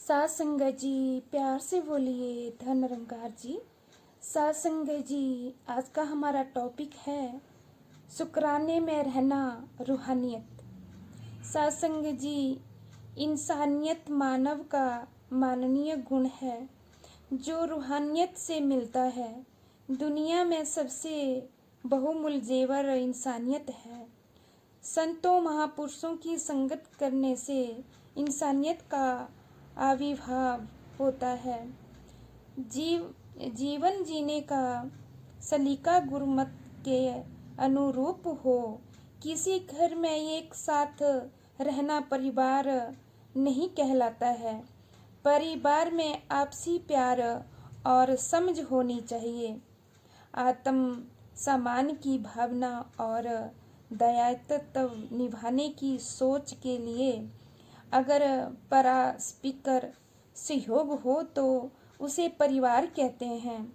सात संगत जी, प्यार से बोलिए धन निरंकार जी। सात संगत जी, आज का हमारा टॉपिक है शुक्राने में रहना रूहानियत। सात संगत जी, इंसानियत मानव का माननीय गुण है जो रूहानियत से मिलता है। दुनिया में सबसे बहुमूल्य जेवर इंसानियत है। संतों महापुरुषों की संगत करने से इंसानियत का आविर्भाव होता है। जीवन जीने का सलीका गुरुमत के अनुरूप हो। किसी घर में एक साथ रहना परिवार नहीं कहलाता है। परिवार में आपसी प्यार और समझ होनी चाहिए। आत्म सम्मान की भावना और दायित्व निभाने की सोच के लिए अगर परस्पर सहयोग हो तो उसे परिवार कहते हैं।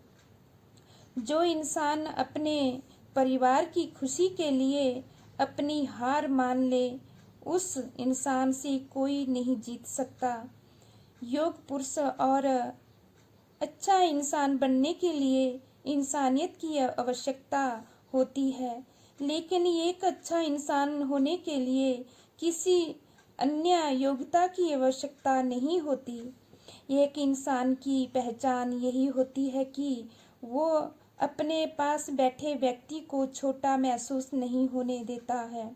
जो इंसान अपने परिवार की खुशी के लिए अपनी हार मान ले, उस इंसान से कोई नहीं जीत सकता। योग पुरुष और अच्छा इंसान बनने के लिए इंसानियत की आवश्यकता होती है, लेकिन एक अच्छा इंसान होने के लिए किसी अन्य योग्यता की आवश्यकता नहीं होती। एक इंसान की पहचान यही होती है कि वो अपने पास बैठे व्यक्ति को छोटा महसूस नहीं होने देता है।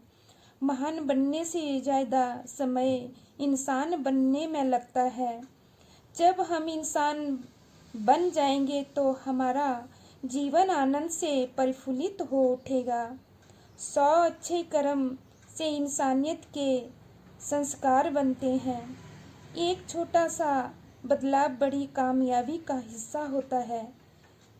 महान बनने से ज़्यादा समय इंसान बनने में लगता है। जब हम इंसान बन जाएंगे तो हमारा जीवन आनंद से परिफुल्लित हो उठेगा। 100 अच्छे कर्म से इंसानियत के संस्कार बनते हैं। एक छोटा सा बदलाव बड़ी कामयाबी का हिस्सा होता है।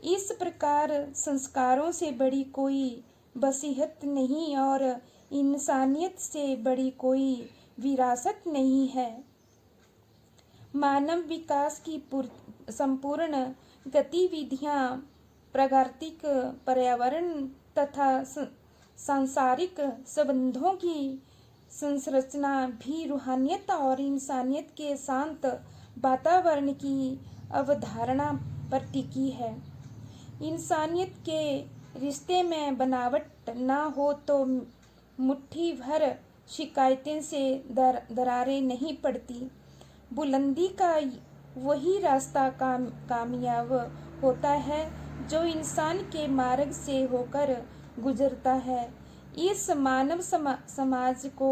इस प्रकार संस्कारों से बड़ी कोई वसीयत नहीं और इंसानियत से बड़ी कोई विरासत नहीं है। मानव विकास की संपूर्ण गतिविधियां प्राकृतिक पर्यावरण तथा सांसारिक संबंधों की संरचना भी रूहानियत और इंसानियत के शांत वातावरण की अवधारणा पर टिकी है। इंसानियत के रिश्ते में बनावट ना हो तो मुट्ठी भर शिकायतें से दरारें नहीं पड़ती। बुलंदी का वही रास्ता कामयाब होता है जो इंसान के मार्ग से होकर गुजरता है। इस मानव समाज को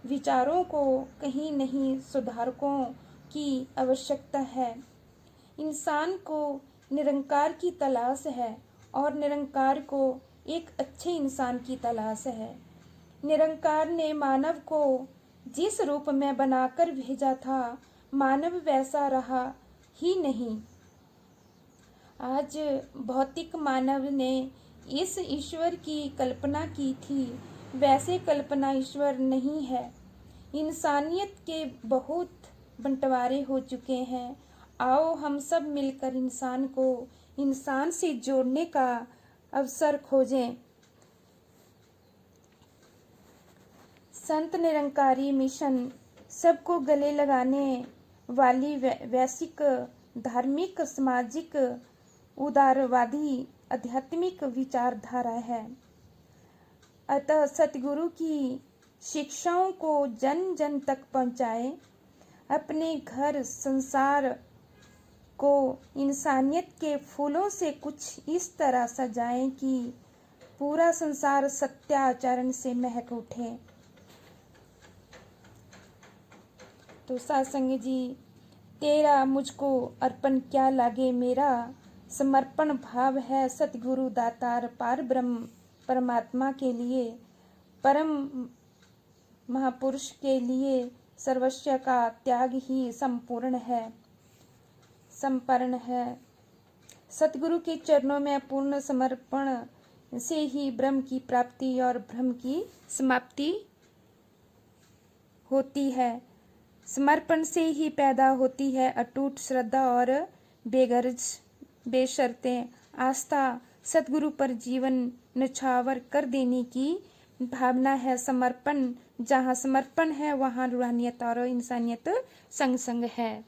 विचारों को कहीं नहीं सुधारकों की आवश्यकता है। इंसान को निरंकार की तलाश है और निरंकार को एक अच्छे इंसान की तलाश है। निरंकार ने मानव को जिस रूप में बनाकर भेजा था, मानव वैसा रहा ही नहीं। आज भौतिक मानव ने इस ईश्वर की कल्पना की थी, वैसे कल्पना ईश्वर नहीं है। इंसानियत के बहुत बंटवारे हो चुके हैं। आओ हम सब मिलकर इंसान को इंसान से जोड़ने का अवसर खोजें। संत निरंकारी मिशन सबको गले लगाने वाली वैश्विक धार्मिक सामाजिक उदारवादी आध्यात्मिक विचारधारा है। अतः सतगुरु की शिक्षाओं को जन जन तक पहुँचाएं। अपने घर संसार को इंसानियत के फूलों से कुछ इस तरह सजाएं कि पूरा संसार सत्याचरण से महक उठे। तो सत्संग जी, तेरा मुझको अर्पण क्या लागे मेरा, समर्पण भाव है सतगुरु दातार पार ब्रह्म परमात्मा के लिए, परम महापुरुष के लिए सर्वस्व का त्याग ही संपूर्ण है। सतगुरु के चरणों में पूर्ण समर्पण से ही ब्रह्म की प्राप्ति और ब्रह्म की समाप्ति होती है। समर्पण से ही पैदा होती है अटूट श्रद्धा और बेगर्ज बेशर्ते आस्था। सतगुरु पर जीवन न्यौछावर कर देने की भावना है समर्पण। जहाँ समर्पण है वहाँ रूहानियत और इंसानियत संग संग है।